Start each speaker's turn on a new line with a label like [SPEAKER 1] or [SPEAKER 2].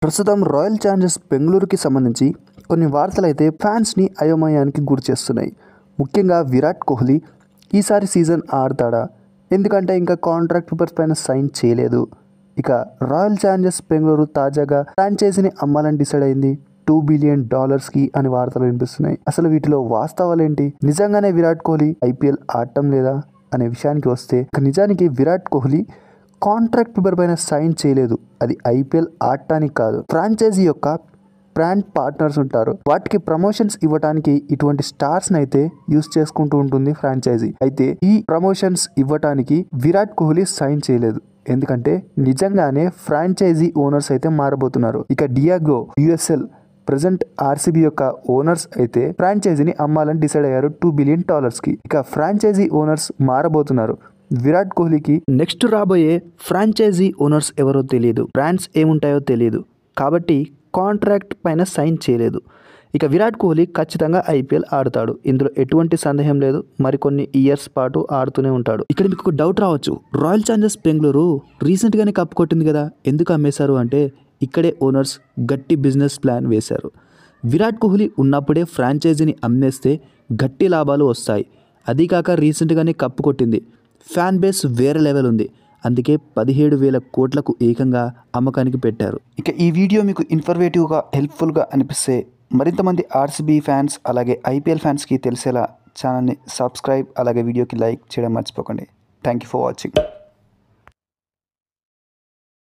[SPEAKER 1] ప్రస్తుతం royal Challengers బెంగళూరుకి సంబంధించి కొన్ని వార్తలైతే ఫ్యాన్స్ని అయోమయానికి గురి చేస్తున్నాయి. ముఖ్యంగా విరాట్ కోహ్లీ ఈసారి సీజన్ ఆడతాడా? ఎందుకంటే ఇంకా కాంట్రాక్ట్ పేపర్స్ పైన సైన్ చేయలేదు. ఇక రాయల్ ఛాలెంజర్స్ బెంగళూరు తాజాగా ఫ్రాంచైజీని అమ్మాలని డిసైడ్ అయింది $2 బిలియన్ అని వార్తలు వినిపిస్తున్నాయి. అసలు వీటిలో వాస్తవాలేంటి? నిజంగానే విరాట్ కోహ్లీ ఐపీఎల్ ఆడటం లేదా అనే విషయానికి వస్తే, నిజానికి విరాట్ కోహ్లీ కాంట్రాక్ట్ పేపర్ పైన సైన్ చేయలేదు. అది ఐపీఎల్ ఆడటానికి కాదు, ఫ్రాంచైజీ యొక్క బ్రాండ్ పార్ట్నర్స్ ఉంటారు, వాటికి ప్రమోషన్స్ ఇవ్వడానికి ఇటువంటి స్టార్స్ అయితే యూస్ చేసుకుంటూ ఉంటుంది ఫ్రాంచైజీ. అయితే ఈ ప్రమోషన్స్ ఇవ్వటానికి విరాట్ కోహ్లీ సైన్ చేయలేదు. ఎందుకంటే నిజంగానే ఫ్రాంచైజీ ఓనర్స్ అయితే మారబోతున్నారు. ఇక డియాగో యుఎస్ఎల్ ప్రెజెంట్ ఆర్సీబీ యొక్క ఓనర్స్ అయితే ఫ్రాంచైజీని అమ్మాలని డిసైడ్ అయ్యారు $2 బిలియన్ కి. ఇక ఫ్రాంచైజీ ఓనర్స్ మారబోతున్నారు. విరాట్ కోహ్లీకి నెక్స్ట్ రాబోయే ఫ్రాంచైజీ ఓనర్స్ ఎవరో తెలియదు, బ్రాండ్స్ ఏముంటాయో తెలియదు, కాబట్టి కాంట్రాక్ట్ పైన సైన్ చేయలేదు. ఇక విరాట్ కోహ్లీ ఖచ్చితంగా ఐపీఎల్ ఆడతాడు, ఇందులో ఎటువంటి సందేహం లేదు. మరికొన్ని ఇయర్స్ పాటు ఆడుతూనే ఉంటాడు. ఇక్కడ మీకు ఒక డౌట్ రావచ్చు, రాయల్ ఛాలెంజర్స్ బెంగళూరు రీసెంట్గానే కప్పు కొట్టింది కదా, ఎందుకు అమ్మేశారు అంటే ఇక్కడే ఓనర్స్ గట్టి బిజినెస్ ప్లాన్ వేశారు. విరాట్ కోహ్లీ ఉన్నప్పుడే ఫ్రాంచైజీని అమ్మేస్తే గట్టి లాభాలు వస్తాయి. అదీకాక రీసెంట్గానే కప్పు కొట్టింది, ఫ్యాన్ బేస్ వేరే లెవెల్ ఉంది, అందుకే 17,000 కోట్లకు ఏకంగా అమ్మకానికి పెట్టారు. ఇక ఈ వీడియో మీకు ఇన్ఫర్మేటివ్గా హెల్ప్ఫుల్గా అనిపిస్తే మరింత మంది ఆర్సీబీ ఫ్యాన్స్ అలాగే ఐపీఎల్ ఫ్యాన్స్కి తెలిసేలా ఛానల్ని సబ్స్క్రైబ్ అలాగే వీడియోకి లైక్ చేయడం మర్చిపోకండి. Thank you for watching.